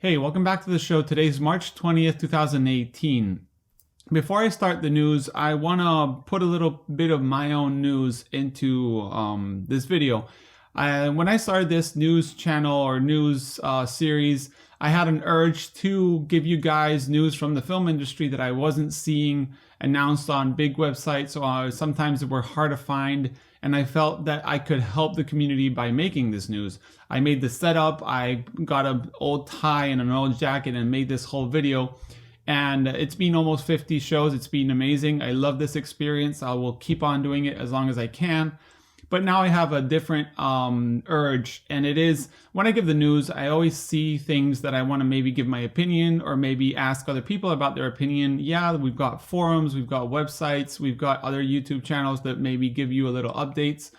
Hey, welcome back to the show. Today's March 20th, 2018. Before I start the news, I want to put a little bit of my own news into this video. When I started this news channel or news series, I had an urge to give you guys news from the film industry that I wasn't seeing announced on big websites, so sometimes they were hard to find, and I felt that I could help the community by making this news. I made the setup, I got an old tie and an old jacket and made this whole video, and it's been almost 50 shows. It's been amazing. I love this experience. I will keep on doing it as long as I can. But now I have a different urge, and it is when I give the news, I always see things that I want to maybe give my opinion or maybe ask other people about their opinion. Yeah, we've got forums, we've got websites, we've got other YouTube channels that maybe give you a little updates,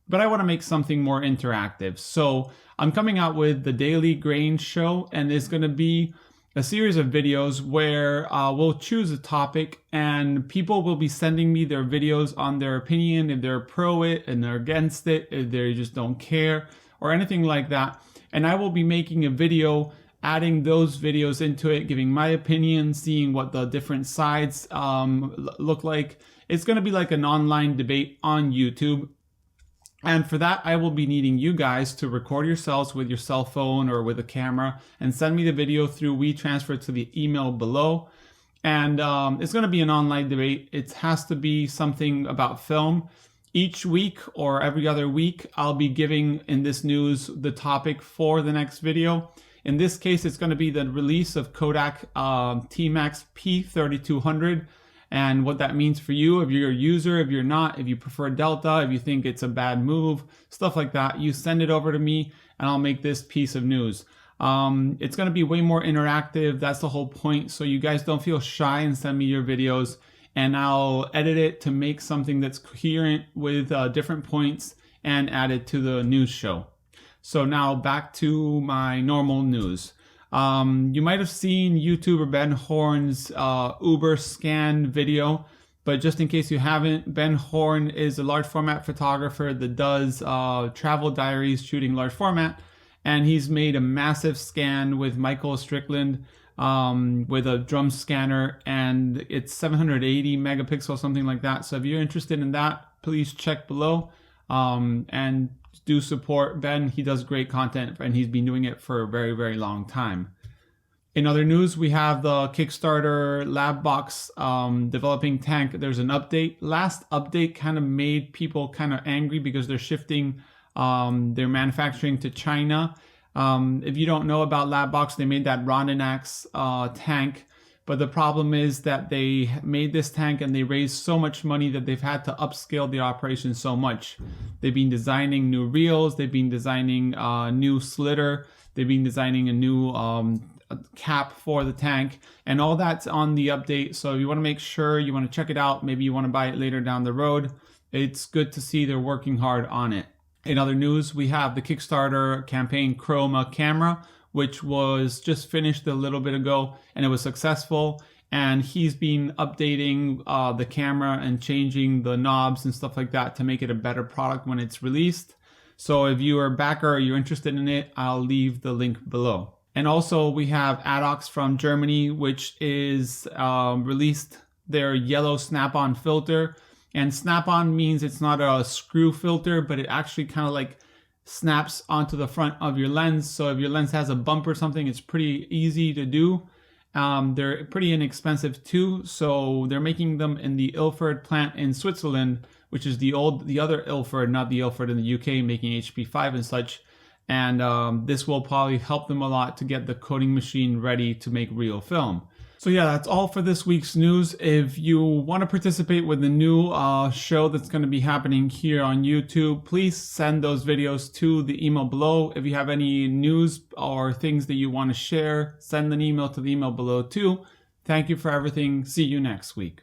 but I want to make something more interactive. So I'm coming out with the Daily Grain Show, and it's going to be a series of videos where we'll choose a topic and people will be sending me their videos on their opinion, if they're pro it and they're against it, if they just don't care or anything like that. And I will be making a video, adding those videos into it, giving my opinion, seeing what the different sides look like. It's going to be like an online debate on YouTube. And for that, I will be needing you guys to record yourselves with your cell phone or with a camera and send me the video through WeTransfer to the email below. And it's going to be an online debate. It has to be something about film. Each week or every other week, I'll be giving in this news the topic for the next video. In this case, it's going to be the release of Kodak T-Max P3200. And what that means for you, if you're a user, if you're not, if you prefer Delta, if you think it's a bad move, stuff like that, you send it over to me and I'll make this piece of news. It's going to be way more interactive. That's the whole point. So you guys don't feel shy and send me your videos, and I'll edit it to make something that's coherent with different points and add it to the news show. So now back to my normal news. You might have seen YouTuber Ben Horne's Uber scan video, but just in case you haven't, Ben Horne is a large format photographer that does travel diaries shooting large format, and he's made a massive scan with Michael Strickland with a drum scanner, and it's 780 megapixels, something like that. So if you're interested in that, please check below and do support Ben. He does great content and he's been doing it for a very, very long time. In other news, we have the Kickstarter Labbox developing tank. There's an update. Last update kind of made people kind of angry because they're shifting their manufacturing to China. If you don't know about Labbox, they made that Rondenax tank. But the problem is that they made this tank and they raised so much money that they've had to upscale the operation so much. They've been designing new reels, they've been designing a new slitter, they've been designing a new cap for the tank, and all that's on the update. So if you want to make sure, you want to check it out, maybe you want to buy it later down the road, it's good to see they're working hard on it. In other news, we have the Kickstarter campaign Chroma Camera, which was just finished a little bit ago, and it was successful. And he's been updating the camera and changing the knobs and stuff like that to make it a better product when it's released. So if you are a backer or you're interested in it, I'll leave the link below. And also we have Adox from Germany, which is released their yellow SnapOn filter. And SnapOn means it's not a screw filter, but it actually kind of like snaps onto the front of your lens. So if your lens has a bump or something, it's pretty easy to do. They're pretty inexpensive too. So they're making them in the Ilford plant in Switzerland, which is the other Ilford, not the Ilford in the UK, making HP5 and such. And this will probably help them a lot to get the coating machine ready to make real film. So yeah, that's all for this week's news. If you want to participate with the new show that's going to be happening here on YouTube, please send those videos to the email below. If you have any news or things that you want to share, send an email to the email below too. Thank you for everything. See you next week.